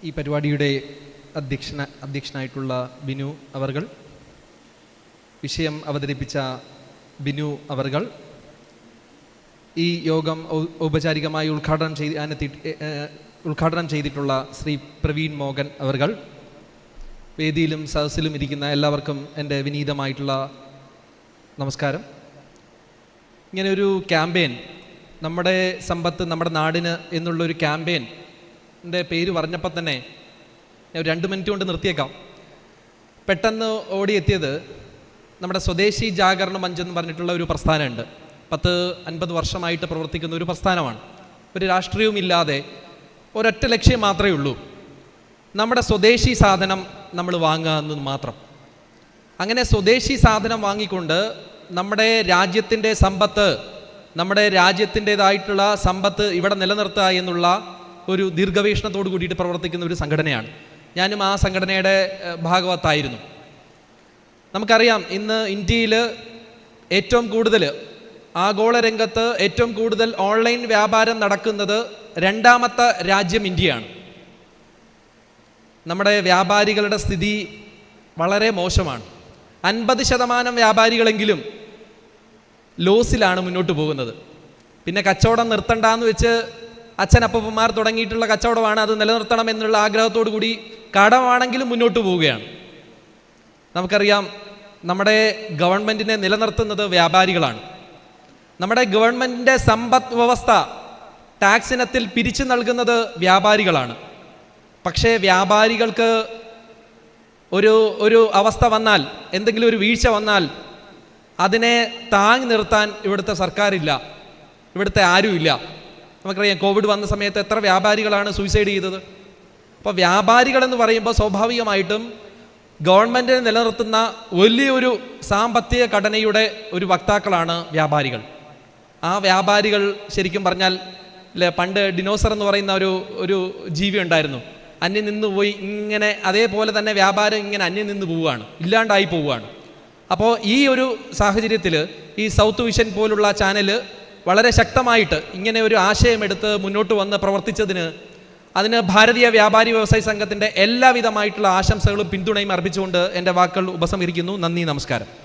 ഈ പരിപാടിയുടെ അധ്യക്ഷനായിട്ടുള്ള ബിനു അവർകൾ, വിഷയം അവതരിപ്പിച്ച ബിനു അവർകൾ, ഈ യോഗം ഔപചാരികമായി ഉദ്ഘാടനം ചെയ്തിട്ടുള്ള ശ്രീ പ്രവീൺ മോഹൻ അവർകൾ, വേദിയിലും സദസ്സിലും ഇരിക്കുന്ന എല്ലാവർക്കും എൻ്റെ വിനീതമായിട്ടുള്ള നമസ്കാരം. ഇങ്ങനെയൊരു ക്യാമ്പയിൻ, നമ്മുടെ സമ്പത്ത് നമ്മുടെ നാടിന് എന്നുള്ളൊരു ക്യാമ്പയിൻ്റെ പേര് പറഞ്ഞപ്പോൾ തന്നെ ഞാൻ 2 മിനിറ്റ് കൊണ്ട് നിർത്തിയേക്കാം. പെട്ടെന്ന് ഓടിയെത്തിയത് നമ്മുടെ സ്വദേശി ജാഗരണ മഞ്ച് എന്ന് പറഞ്ഞിട്ടുള്ള ഒരു പ്രസ്ഥാനമുണ്ട്. 10-50 വർഷമായിട്ട് പ്രവർത്തിക്കുന്ന ഒരു പ്രസ്ഥാനമാണ്. ഒരു രാഷ്ട്രീയവും ഇല്ലാതെ ഒരൊറ്റ ലക്ഷ്യം മാത്രമേ ഉള്ളൂ, നമ്മുടെ സ്വദേശി സാധനം നമ്മൾ വാങ്ങുക എന്നത് മാത്രം. അങ്ങനെ സ്വദേശി സാധനം വാങ്ങിക്കൊണ്ട് നമ്മുടെ രാജ്യത്തിൻ്റെ സമ്പത്ത്, നമ്മുടെ രാജ്യത്തിൻ്റേതായിട്ടുള്ള സമ്പത്ത് ഇവിടെ നിലനിർത്തുക എന്നുള്ള ഒരു ദീർഘവീക്ഷണത്തോട് കൂടിയിട്ട് പ്രവർത്തിക്കുന്ന ഒരു സംഘടനയാണ്. ഞാനും ആ സംഘടനയുടെ ഭാഗവത്തായിരുന്നു. നമുക്കറിയാം, ഇന്ന് ഇന്ത്യയിൽ ഏറ്റവും കൂടുതൽ ആഗോള രംഗത്ത് ഏറ്റവും കൂടുതൽ ഓൺലൈൻ വ്യാപാരം നടക്കുന്നത് 2ാമത്തെ രാജ്യം ഇന്ത്യയാണ്. നമ്മുടെ വ്യാപാരികളുടെ സ്ഥിതി വളരെ മോശമാണ്. 50% വ്യാപാരികളെങ്കിലും ലോസിലാണ് മുന്നോട്ട് പോകുന്നത്. പിന്നെ കച്ചവടം നിർത്തണ്ടെന്ന് വെച്ച് അച്ഛനപ്പന്മാർ തുടങ്ങിയിട്ടുള്ള കച്ചവടമാണ്, അത് നിലനിർത്തണം എന്നുള്ള ആഗ്രഹത്തോടു കൂടി കടമാണെങ്കിലും മുന്നോട്ട് പോവുകയാണ്. നമുക്കറിയാം, നമ്മുടെ ഗവൺമെൻറ്റിനെ നിലനിർത്തുന്നത് വ്യാപാരികളാണ്. നമ്മുടെ ഗവൺമെൻറ്റിൻ്റെ സമ്പദ് വ്യവസ്ഥ ടാക്സ് ഇനത്തിൽ പിരിച്ചു നൽകുന്നത് വ്യാപാരികളാണ്. പക്ഷേ വ്യാപാരികൾക്ക് ഒരു അവസ്ഥ വന്നാൽ, എന്തെങ്കിലും ഒരു വീഴ്ച വന്നാൽ അതിനെ താങ്ങി നിർത്താൻ ഇവിടുത്തെ സർക്കാരില്ല, ഇവിടുത്തെ ആരുമില്ല. നമുക്കറിയാം, കോവിഡ് വന്ന സമയത്ത് എത്ര വ്യാപാരികളാണ് സൂയിസൈഡ് ചെയ്തത്. അപ്പോൾ വ്യാപാരികളെന്ന് പറയുമ്പോൾ സ്വാഭാവികമായിട്ടും ഗവൺമെൻറ്റിനെ നിലനിർത്തുന്ന വലിയൊരു സാമ്പത്തിക ഘടനയുടെ ഒരു വക്താക്കളാണ് വ്യാപാരികൾ. ആ വ്യാപാരികൾ ശരിക്കും പറഞ്ഞാൽ പണ്ട് ഡിനോസർ എന്ന് പറയുന്ന ഒരു ജീവി ഉണ്ടായിരുന്നു, അന്യം നിന്ന് പോയി. ഇങ്ങനെ അതേപോലെ തന്നെ വ്യാപാരം ഇങ്ങനെ അന്യം നിന്ന് പോവുകയാണ്, ഇല്ലാണ്ടായി പോവുകയാണ്. അപ്പോൾ ഈ ഒരു സാഹചര്യത്തിൽ ഈ സൗത്ത് വിഷൻ പോലുള്ള ചാനൽ വളരെ ശക്തമായിട്ട് ഇങ്ങനെ ഒരു ആശയമെടുത്ത് മുന്നോട്ട് വന്ന് പ്രവർത്തിച്ചതിന് അതിന് ഭാരതീയ വ്യാപാരി വ്യവസായ സംഘത്തിൻ്റെ എല്ലാവിധമായിട്ടുള്ള ആശംസകളും പിന്തുണയും അർപ്പിച്ചുകൊണ്ട് എൻ്റെ വാക്കുകൾ ഉപസംഹരിക്കുന്നു. നന്ദി, നമസ്കാരം.